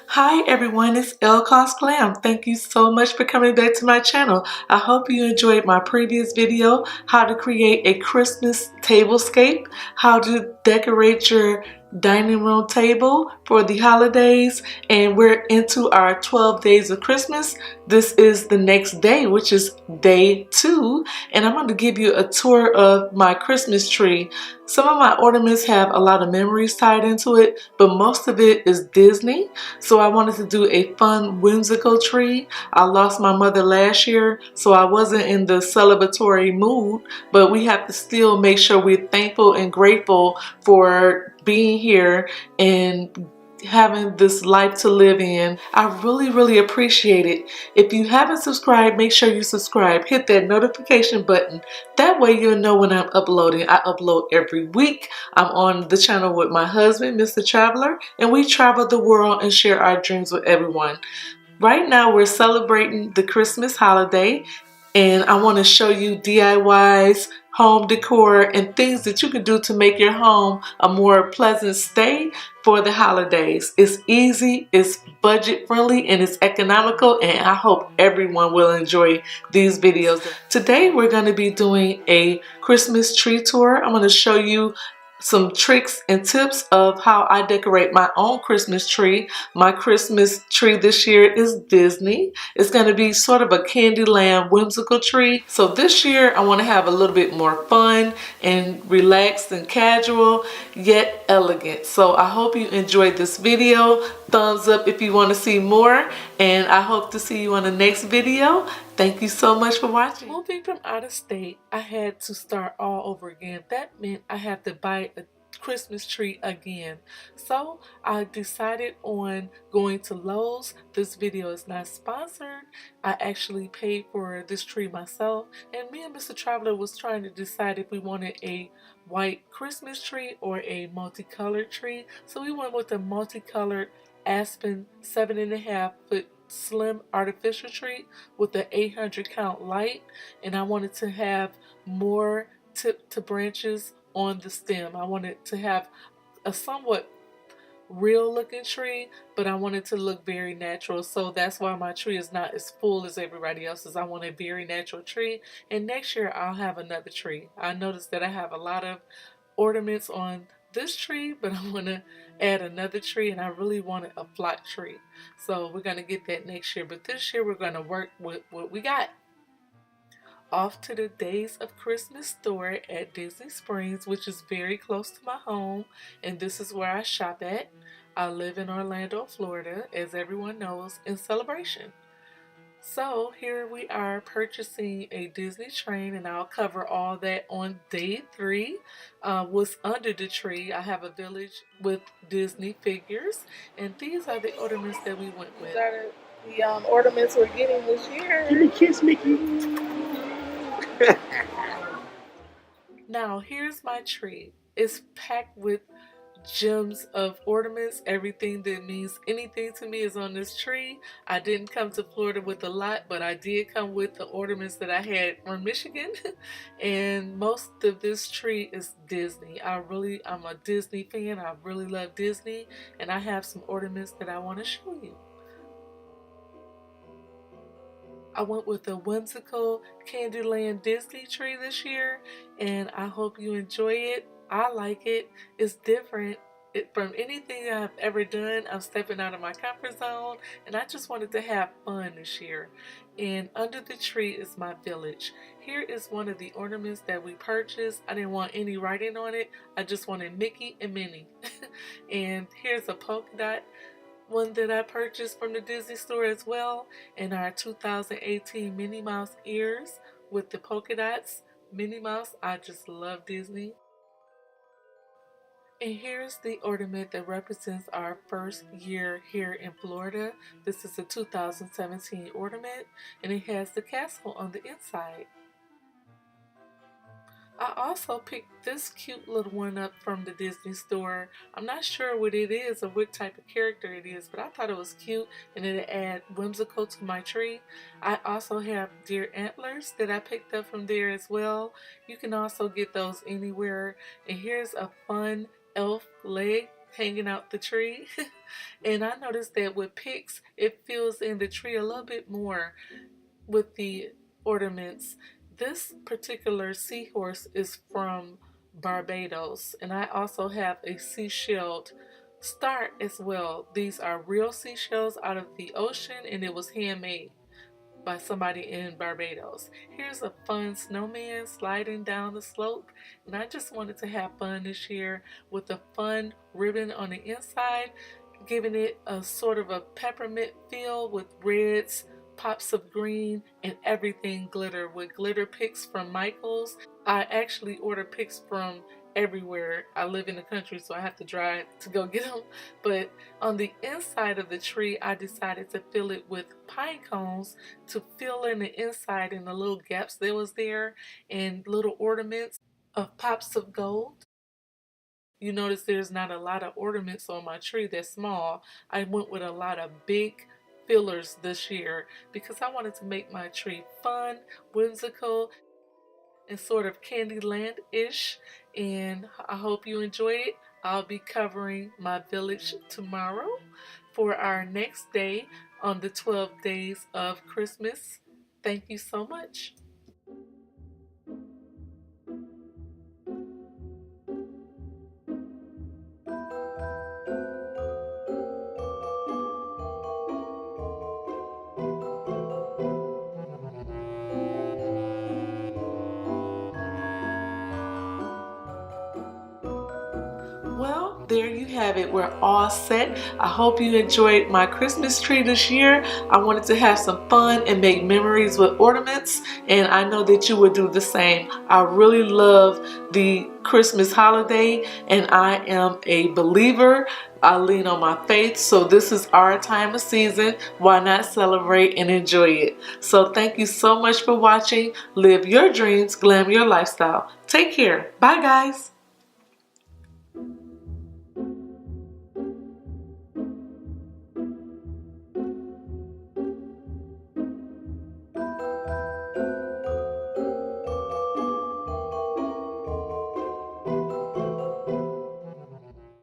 Hi everyone, it's ELLE KOS Glam. Thank you so much for coming back to my channel. I hope you enjoyed my previous video, how to create a Christmas tablescape, how to decorate your dining room table for the holidays, and we're into our 12 days of Christmas. This is the next day, which is day 2, and I'm going to give you a tour of my Christmas tree. Some of my ornaments have a lot of memories tied into it, but most of it is Disney. So I wanted to do a fun, whimsical tree. I lost my mother last year, so I wasn't in the celebratory mood, but we have to still make sure we're thankful and grateful for being here and having this life to live in. I really appreciate it. If you haven't subscribed, make sure you subscribe. Hit that notification button. That way you'll know when I'm uploading. I upload every week. I'm on the channel with my husband, Mr. Traveler, and we travel the world and share our dreams with everyone. Right now we're celebrating the Christmas holiday, and I want to show you DIYs, home decor, and things that you can do to make your home a more pleasant stay for the holidays. It's easy, it's budget friendly, and it's economical, and I hope everyone will enjoy these videos. Today we're going to be doing a Christmas tree tour. I'm going to show you some tricks and tips of how I decorate my own Christmas tree. My Christmas tree this year is Disney. It's going to be sort of a Candyland whimsical tree. So this year I want to have a little bit more fun and relaxed and casual, yet elegant. So I hope you enjoyed this video. Thumbs up if you want to see more, and I hope to see you on the next video. Thank you so much for watching. Moving from out of state, I had to start all over again. That meant I had to buy a Christmas tree again. So I decided on going to Lowe's. This video is not sponsored. I actually paid for this tree myself, and me and Mr. Traveler was trying to decide if we wanted a white Christmas tree or a multicolored tree. So we went with a multicolored aspen 7.5 foot slim artificial tree with the 800 count light, and I wanted to have more tip to branches on the stem. I wanted to have a somewhat real looking tree, but I wanted to look very natural, so that's why my tree is not as full as everybody else's. I want a very natural tree, and next year I'll have another tree. I noticed that I have a lot of ornaments on this tree, but I want to add another tree, and I really wanted a flock tree. So we're going to get that next year, but this year we're going to work with what we got. Off to the Days of Christmas store at Disney Springs, which is very close to my home, and this is where I shop at. I live in Orlando, Florida, as everyone knows, in Celebration. So here we are purchasing a Disney train, and I'll cover all that on day 3. What's under the tree? I have a village with Disney figures, and these are the ornaments that we went with. These are the ornaments we're getting this year. Give me a kiss, Mickey. Now here's my tree. It's packed with gems of ornaments. Everything that means anything to me is on this tree. I didn't come to Florida with a lot, but I did come with the ornaments that I had from Michigan. And most of this tree is Disney. I'm a Disney fan. I really love Disney, and I have some ornaments that I want to show you. I went with a whimsical Candyland Disney tree this year, and I hope you enjoy it. I like it. It's different from anything I've ever done. I'm stepping out of my comfort zone, and I just wanted to have fun this year. And under the tree is my village. Here is one of the ornaments that we purchased. I didn't want any writing on it. I just wanted Mickey and Minnie. And here's a polka dot one that I purchased from the Disney store as well, and our 2018 Minnie Mouse ears with the polka dots. Minnie Mouse, I just love Disney. And here's the ornament that represents our first year here in Florida. This is a 2017 ornament, and it has the castle on the inside. I also picked this cute little one up from the Disney store. I'm not sure what it is or what type of character it is, but I thought it was cute and it'd add whimsical to my tree. I also have deer antlers that I picked up from there as well. You can also get those anywhere. And here's a fun elf leg hanging out the tree. And I noticed that with picks, it fills in the tree a little bit more with the ornaments. This particular seahorse is from Barbados, and I also have a seashelled star as well. These are real seashells out of the ocean, and it was handmade by somebody in Barbados. Here's a fun snowman sliding down the slope, and I just wanted to have fun this year with a fun ribbon on the inside, giving it a sort of a peppermint feel with reds, pops of green, and everything glitter with glitter picks from Michaels. I actually order picks from everywhere. I live in the country, so I have to drive to go get them. But on the inside of the tree, I decided to fill it with pine cones to fill in the inside and the little gaps that was there, and little ornaments of pops of gold. You notice there's not a lot of ornaments on my tree that's small. I went with a lot of big fillers this year because I wanted to make my tree fun, whimsical, and sort of Candyland-ish. And I hope you enjoyed it. I'll be covering my village tomorrow for our next day on the 12 days of Christmas. Thank you so much. Well, there you have it. We're all set. I hope you enjoyed my Christmas tree this year. I wanted to have some fun and make memories with ornaments, and I know that you would do the same. I really love the Christmas holiday, and I am a believer. I lean on my faith, so this is our time of season. Why not celebrate and enjoy it? So thank you so much for watching. Live your dreams, glam your lifestyle. Take care. Bye, guys.